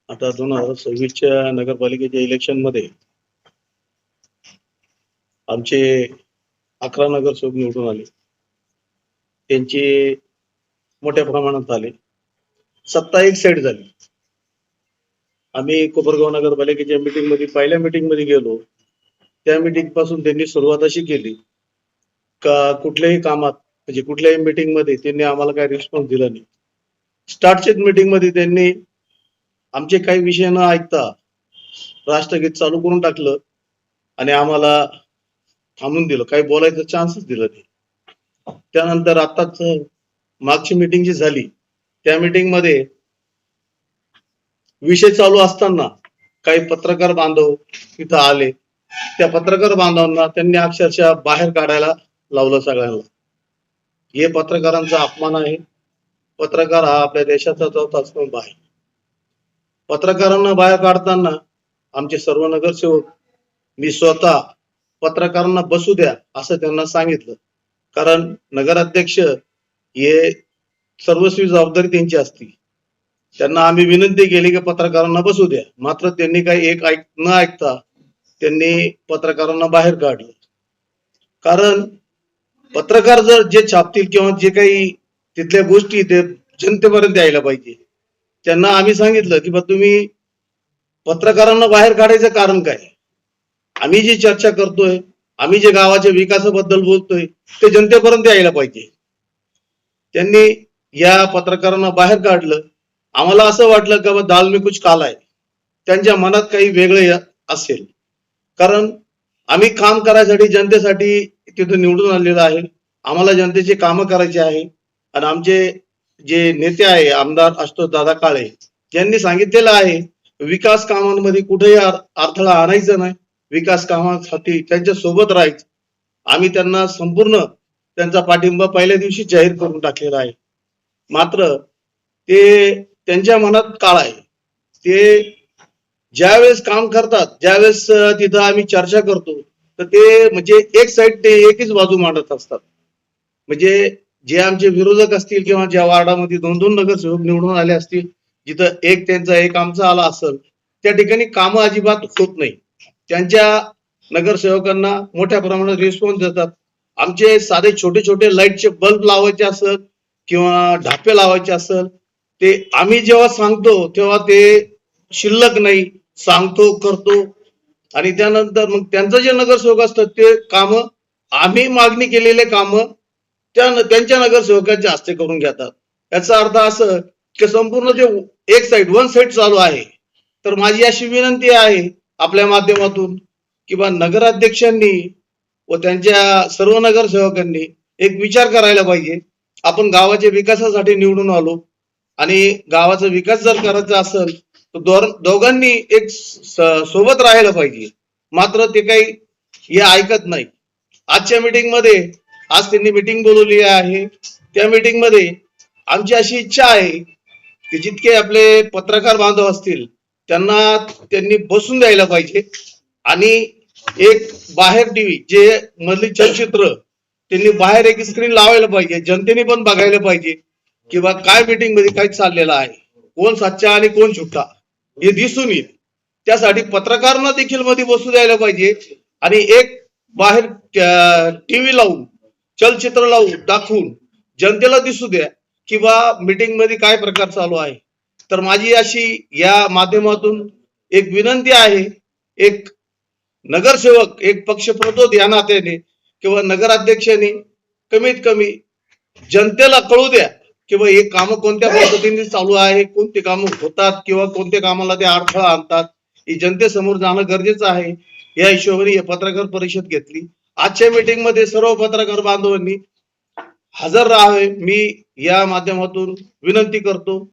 आता 2026च्या नगरपालिकेच्या इलेक्शन मध्ये आमचे 11 नगरसेवक निवडून आले. त्यांची मोठ्या प्रमाणात आले. सत्ता एक साईड झाली. आम्ही कोपरगाव नगरपालिकेच्या मीटिंग मध्ये पहिल्या मीटिंग मध्ये गेलो. त्या मीटिंग पासून त्यांनी सुरुवात अशी केली का कुठल्याही कामात म्हणजे कुठल्याही मीटिंग मध्ये त्यांनी आम्हाला काही रिस्पॉन्स दिला नाही. स्टार्टच्या मीटिंग मध्ये त्यांनी आमचे काही विषय न ऐकता राष्ट्रगीत चालू करून टाकलं आणि आम्हाला थांबून दिलं. काही बोलायचं चान्सच दिला नाही. त्यानंतर आताच मागची मीटिंग जी झाली त्या मीटिंग मध्ये विषय चालू असताना काही पत्रकार बांधव तिथं आले. त्या पत्रकार बांधवांना त्यांनी अक्षरशः बाहेर काढायला लावलं सगळ्यांना. हे पत्रकारांचा अपमान आहे. पत्रकार हा आपल्या देशाचा चौथा स्तंभ आहे. पत्रकारांना बाहेर काढताना आमचे सर्व नगरसेवक मी स्वतः पत्रकारांना बसू द्या असं त्यांना सांगितलं. कारण नगराध्यक्ष हे सर्वस्वी जबाबदारी त्यांची असती. त्यांना आम्ही विनंती केली की पत्रकारांना बसू द्या. मात्र त्यांनी काही न ऐकता त्यांनी पत्रकारांना बाहेर काढलं. कारण पत्रकार जर जे छापतील किंवा जे काही तिथल्या गोष्टी ते जनतेपर्यंत यायला पाहिजे. त्यांना आम्ही सांगितलं की तुम्ही पत्रकारांना बाहेर काढायचं कारण काय? आम्ही जी चर्चा करतोय, आम्ही जे गावाच्या विकासाबद्दल बोलतोय ते जनतेपर्यंत यायला पाहिजे. त्यांनी या पत्रकारांना बाहेर काढलं. आम्हाला असं वाटलं की दाल में कुछ काला आहे. त्यांच्या मनात काही वेगळे असेल. कारण आम्ही काम करायसाठी जनतेसाठी तिथे निवडून आलेलो आहे. आम्हाला जनतेचे कामं करायचे आहे आणि आमचे जे नेते आहे आमदार आशुतोष दादा काळे यांनी सांगितलेलं आहे विकास कामांमध्ये कुठेही अडथळा आणायचा नाही. विकास कामासाठी त्यांच्या सोबत राहायचं. आम्ही त्यांना संपूर्ण त्यांचा पाठिंबा पहिल्या दिवशी जाहीर करून टाकलेला आहे. मात्र ते त्यांच्या मनात काळ आहे. ते ज्यावेळेस काम करतात ज्यावेळेस तिथं आम्ही चर्चा करतो तर ते म्हणजे एक साईड ते एकच बाजू मांडत असतात. म्हणजे जे आमचे विरोधक असतील किंवा ज्या वार्डामध्ये 2-2 नगरसेवक निवडून आले असतील जिथं एक त्यांचा एक आमचा आला असेल त्या ठिकाणी कामं अजिबात होत नाही. त्यांच्या नगरसेवकांना मोठ्या प्रमाणात रिस्पॉन्स देतात. आमचे साधे छोटे छोटे लाईटचे बल्ब लावायचे असत किंवा ढापे लावायचे असेल ते आम्ही जेव्हा सांगतो तेव्हा ते शिल्लक नाही. सांगतो करतो आणि त्यानंतर मग त्यांचं जे नगरसेवक असतात ते काम आम्ही मागणी केलेले काम त्यांच्या नगरसेवकांच्या हस्ते करून घेतात. याचा अर्थ असं की संपूर्ण जे एक साईड वन साईड चालू आहे. तर माझी अशी विनंती आहे आपल्या माध्यमातून की नगराध्यक्षांनी व त्यांच्या सर्व नगरसेवकांनी एक विचार करायला पाहिजे. आपण गावाच्या विकासासाठी निवडून आलो आणि गावाचा विकास जर करायचा असेल तर दोघांनी एक सोबत राहायला पाहिजे. मात्र ते काही हे ऐकत नाही. आजच्या मीटिंग मध्ये आज त्यांनी मीटिंग बोलवली आहे. त्या मीटिंग मध्ये आमची अशी इच्छा आहे की जितके आपले पत्रकार बांधव असतील त्यांनी बसून द्यायला पाहिजे आणि एक बाहेर टीव्ही जे मधली चलचित्र त्यांनी बाहेर एक स्क्रीन लावायला पाहिजे. जनतेने पण बघायला पाहिजे की काय मीटिंग मध्ये काय चाललेलं आहे, कोण सच्चा आणि कोण झुटा हे दिसून येईल. त्यासाठी पत्रकारांना देखील मध्ये बसू द्यायला पाहिजे आणि एक बाहेर टीव्ही लावून चलचित्र लावून दाखवून जनतेला दिसू द्या की मीटिंग मध्ये काय प्रकार चालू आहे. तर माझी अशी या माध्यमातून एक विनंती आहे. एक नगरसेवक एक पक्षप्रतोद या नात्याने किंवा नगराध्यक्षांनी कमीत कमी जनतेला कळू द्या की हे काम कोणत्या पद्धतीने चालू आहे, कोणते काम होतात किंवा कोणत्या कामाला ते अडथळा आणतात हे जनतेसमोर जाणं गरजेचं आहे. या हिशोबाने पत्रकार परिषद घेतली. आजच्या मीटिंग मध्ये सर्व पत्रकार बांधवांनी हजर राहावे मी या माध्यमातून विनंती करतो.